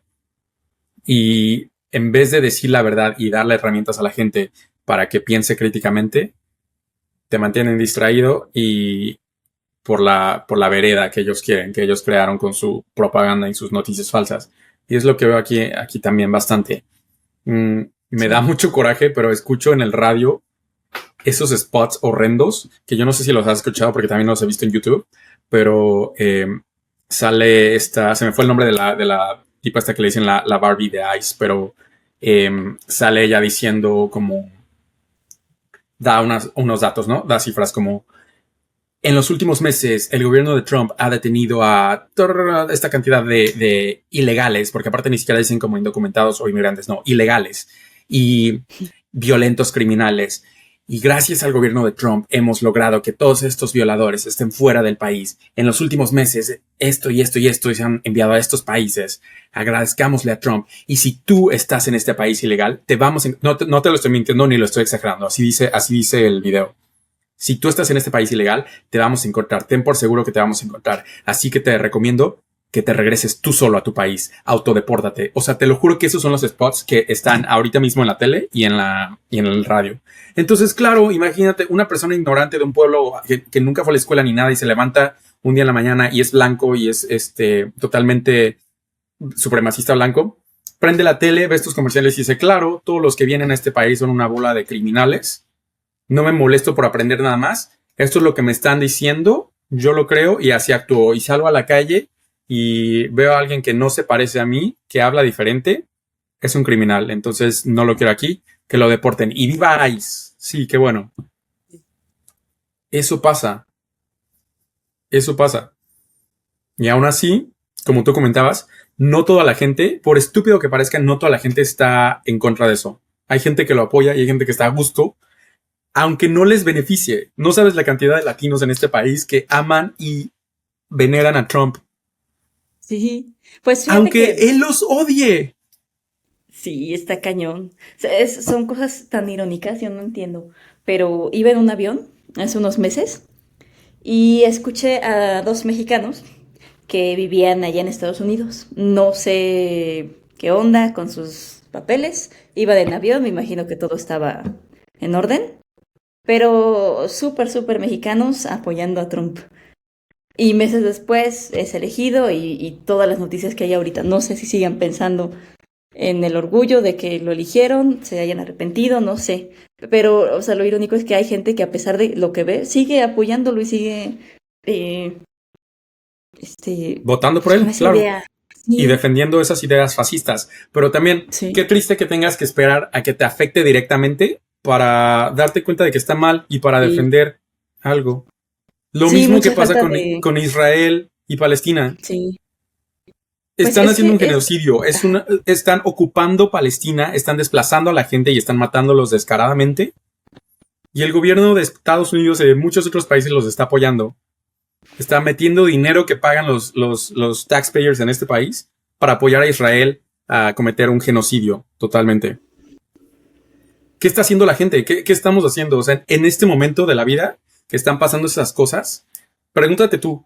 y en vez de decir la verdad y darle herramientas a la gente para que piense críticamente, te mantienen distraído y por la vereda que ellos quieren, que ellos crearon con su propaganda y sus noticias falsas. Y es lo que veo aquí también bastante. Me da Sí. mucho coraje, pero escucho en el radio esos spots horrendos, que yo no sé si los has escuchado porque también los he visto en YouTube, pero sale se me fue el nombre de la tipa esta que le dicen la Barbie de Ice, pero sale ella diciendo como, da unos datos, ¿no? Da cifras como en los últimos meses, el gobierno de Trump ha detenido a esta cantidad de ilegales, porque aparte ni siquiera dicen como indocumentados o inmigrantes, no, ilegales y violentos criminales. Y gracias al gobierno de Trump hemos logrado que todos estos violadores estén fuera del país. En los últimos meses, esto y esto y esto se han enviado a estos países. Agradezcámosle a Trump. Y si tú estás en este país ilegal, no te lo estoy mintiendo ni lo estoy exagerando. Así dice el video. Si tú estás en este país ilegal, te vamos a encontrar. Ten por seguro que te vamos a encontrar. Así que te recomiendo que te regreses tú solo a tu país. Autodepórtate. O sea, te lo juro que esos son los spots que están ahorita mismo en la tele y en el radio. Entonces, claro, imagínate una persona ignorante de un pueblo que nunca fue a la escuela ni nada y se levanta un día en la mañana y es blanco y es totalmente supremacista blanco, prende la tele, ve estos comerciales y dice, claro, todos los que vienen a este país son una bola de criminales. No me molesto por aprender nada más. Esto es lo que me están diciendo, yo lo creo y así actúo. Y salgo a la calle y veo a alguien que no se parece a mí, que habla diferente, es un criminal. Entonces no lo quiero aquí, que lo deporten. Y viva ICE. Sí, qué bueno. Eso pasa. Eso pasa. Y aún así, como tú comentabas, no toda la gente, por estúpido que parezca, no toda la gente está en contra de eso. Hay gente que lo apoya y hay gente que está a gusto, aunque no les beneficie. No sabes la cantidad de latinos en este país que aman y veneran a Trump. Sí, pues fíjate Aunque que él los odie. sí, está cañón. O sea, son cosas tan irónicas, yo no entiendo. Pero iba en un avión hace unos meses y escuché a dos mexicanos que vivían allá en Estados Unidos. No sé qué onda con sus papeles. Iba en avión, me imagino que todo estaba en orden. Pero súper, súper mexicanos apoyando a Trump. Y meses después es elegido y todas las noticias que hay ahorita. No sé si sigan pensando en el orgullo de que lo eligieron, se hayan arrepentido, no sé. Pero, o sea, lo irónico es que hay gente que a pesar de lo que ve, sigue apoyándolo y sigue, eh, Votando por pues con él, esa claro. idea. Y Sí, defendiendo esas ideas fascistas. Pero también, sí. qué triste que tengas que esperar a que te afecte directamente para darte cuenta de que está mal y para Sí, defender algo. Lo sí, mismo que mucha pasa falta con, de... con Israel y Palestina. Sí. Pues Están es haciendo que un es... genocidio. Están ocupando Palestina, están desplazando a la gente y están matándolos descaradamente. Y el gobierno de Estados Unidos y de muchos otros países los está apoyando. Está metiendo dinero que pagan los taxpayers en este país para apoyar a Israel a cometer un genocidio totalmente. ¿Qué está haciendo la gente? ¿Qué estamos haciendo? O sea, en este momento de la vida que están pasando esas cosas, pregúntate tú,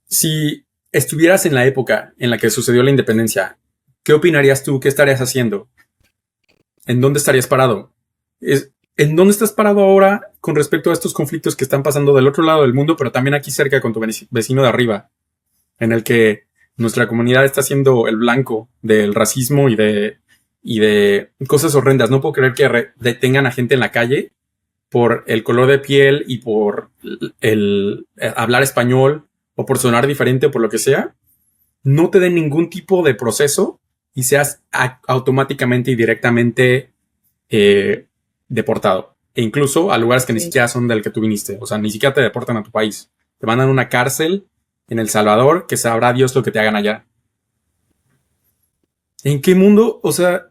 si estuvieras en la época en la que sucedió la independencia, ¿qué opinarías tú? ¿Qué estarías haciendo? ¿En dónde estarías parado? ¿En dónde estás parado ahora con respecto a estos conflictos que están pasando del otro lado del mundo, pero también aquí cerca con tu vecino de arriba, en el que nuestra comunidad está siendo el blanco del racismo y de cosas horrendas? No puedo creer que detengan a gente en la calle por el color de piel y por el hablar español o por sonar diferente o por lo que sea. No te den ningún tipo de proceso y seas automáticamente y directamente eh, deportado. E incluso a lugares que ni Sí. siquiera son del que tú viniste. O sea, ni siquiera te deportan a tu país. Te mandan a una cárcel en El Salvador que sabrá Dios lo que te hagan allá. ¿En qué mundo? O sea,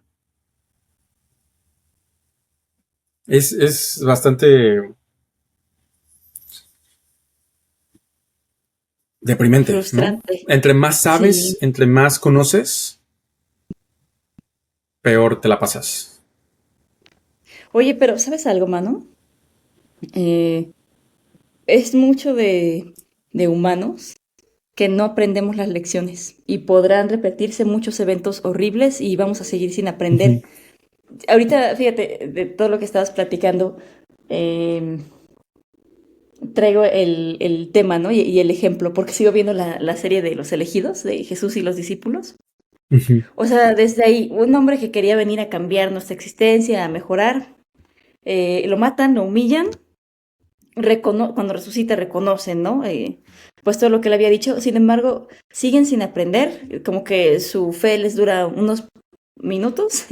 es bastante deprimente, ¿no? Frustrante. Entre más Sí. sabes, entre más conoces, peor te la pasas. Oye, pero ¿sabes algo, mano? Eh, es mucho de humanos que no aprendemos las lecciones y podrán repetirse muchos eventos horribles y vamos a seguir sin aprender. Ujú. Ahorita, fíjate, de todo lo que estabas platicando, eh, traigo el tema, ¿no? Y el ejemplo, porque sigo viendo la serie de Los Elegidos, de Jesús y los discípulos. Ujú. O sea, desde ahí, un hombre que quería venir a cambiar nuestra existencia, a mejorar, lo matan, lo humillan, cuando resucita reconocen, ¿no? Pues todo lo que le había dicho, sin embargo, siguen sin aprender, como que su fe les dura unos minutos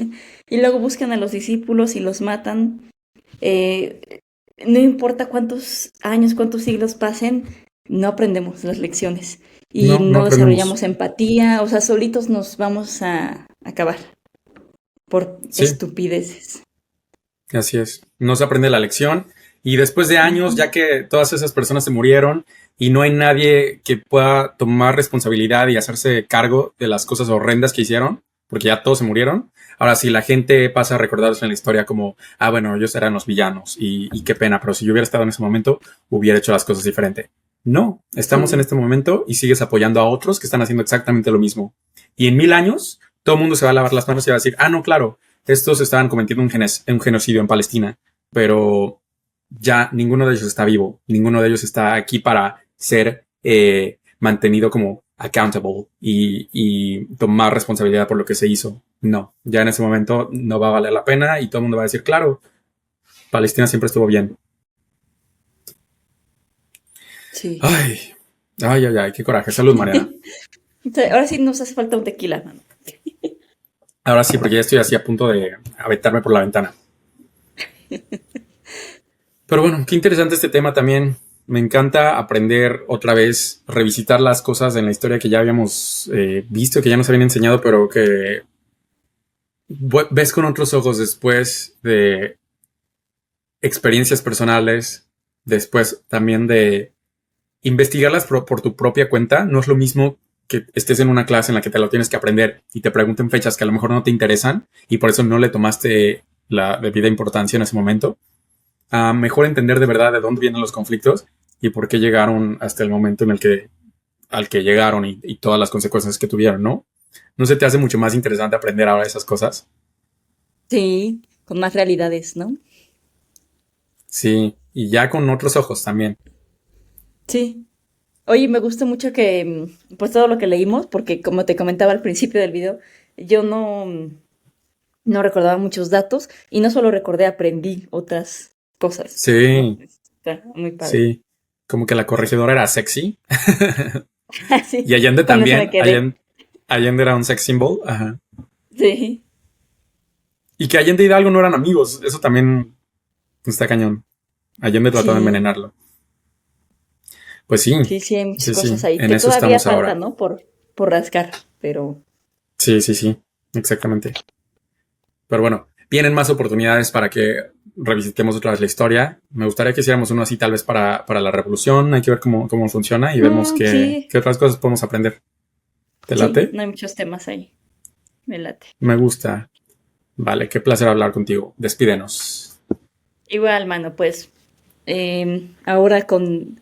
y luego buscan a los discípulos y los matan. Eh, no importa cuántos años, cuántos siglos pasen, no aprendemos las lecciones y No, no no aprendemos. desarrollamos empatía, o sea, solitos nos vamos a acabar por Sí, estupideces. así es. No se aprende la lección. Y después de años, Ujú. ya que todas esas personas se murieron y no hay nadie que pueda tomar responsabilidad y hacerse cargo de las cosas horrendas que hicieron, porque ya todos se murieron, ahora sí la gente pasa a recordarse en la historia como, ah, bueno, ellos eran los villanos y qué pena, pero si yo hubiera estado en ese momento, hubiera hecho las cosas diferente. No, estamos en Sí, este momento y sigues apoyando a otros que están haciendo exactamente lo mismo. Y en 1000 años, todo el mundo se va a lavar las manos y va a decir, ah, no, claro, estos estaban cometiendo un genocidio en Palestina, pero ya ninguno de ellos está vivo, ninguno de ellos está aquí para ser mantenido como accountable y tomar responsabilidad por lo que se hizo. No, ya en ese momento no va a valer la pena y todo el mundo va a decir, claro, Palestina siempre estuvo bien. Sí. Ay, qué coraje. Salud, Mariana. Ahora sí nos hace falta un tequila, mano. Ahora sí, porque ya estoy así a punto de aventarme por la ventana. Pero bueno, qué interesante este tema también. Me encanta aprender otra vez, revisitar las cosas en la historia que ya habíamos visto, que ya nos habían enseñado, pero que ves con otros ojos después de experiencias personales, después también de investigarlas por tu propia cuenta. No es lo mismo que estés en una clase en la que te lo tienes que aprender y te pregunten fechas que a lo mejor no te interesan y por eso no le tomaste la debida importancia en ese momento. Mejor entender de verdad de dónde vienen los conflictos y por qué llegaron hasta el momento al que llegaron y todas las consecuencias que tuvieron, ¿no? ¿No se te hace mucho más interesante aprender ahora esas cosas? Sí, con más realidades, ¿no? Sí, y ya con otros ojos también. Sí. Oye, me gusta mucho que, pues todo lo que leímos, porque como te comentaba al principio del video, yo no recordaba muchos datos y no solo recordé, aprendí otras cosas, ¿no? Sí, Está muy padre. sí. Como que la corregidora era sexy. Y Sí, Allende con eso me también. quedé. Allende era un sex symbol. Ajá. Sí, Y que Allende y Hidalgo no eran amigos. Eso también está cañón. Allende trató de sí, envenenarlo. Pues sí, sí, hay muchas sí, cosas sí. ahí En que eso todavía estamos falta, ahora. ¿no? Por rascar, pero Sí, sí, sí. Exactamente. Pero bueno, vienen más oportunidades para que revisitemos otra vez la historia. Me gustaría que hiciéramos uno así tal vez para la revolución. Hay que ver cómo funciona y vemos sí, qué otras cosas podemos aprender. ¿Te sí, late? no hay muchos temas ahí. Me late. Me gusta. Vale, qué placer hablar contigo. Despídenos. Igual, mano, pues ahora con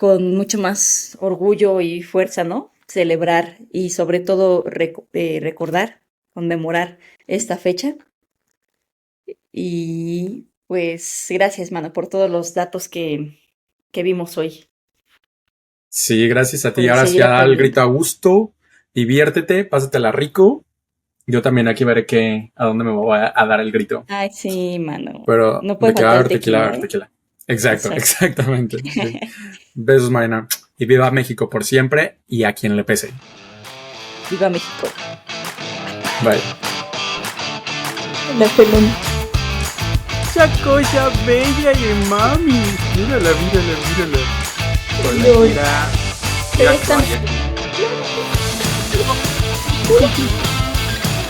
mucho más orgullo y fuerza, ¿no? Celebrar y sobre todo recordar, conmemorar esta fecha. Y pues gracias, mano, por todos los datos que vimos hoy. Sí, gracias a ti. Por Ahora sí, seguir da el aprendiendo. grito a gusto. Diviértete, pásatela rico. Yo también aquí veré a dónde me voy a dar el grito. Ay, sí, mano. Pero No puede de que va a faltar el haber tequila, va a tequila, haber ¿eh? tequila. Exacto, Exacto. exactamente. Sí. Besos, Marina. Y viva México por siempre y a quien le pese. Viva México. Bye. La pelón. Esa cosa bella de mami. Mírala, mírala, mírala. Hola, Lol. mira. Pero Mira, están...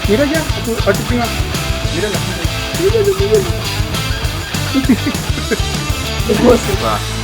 mira ya, a tu prima. Mírala, mírala. Mírala, mírala. Hermoso. Va.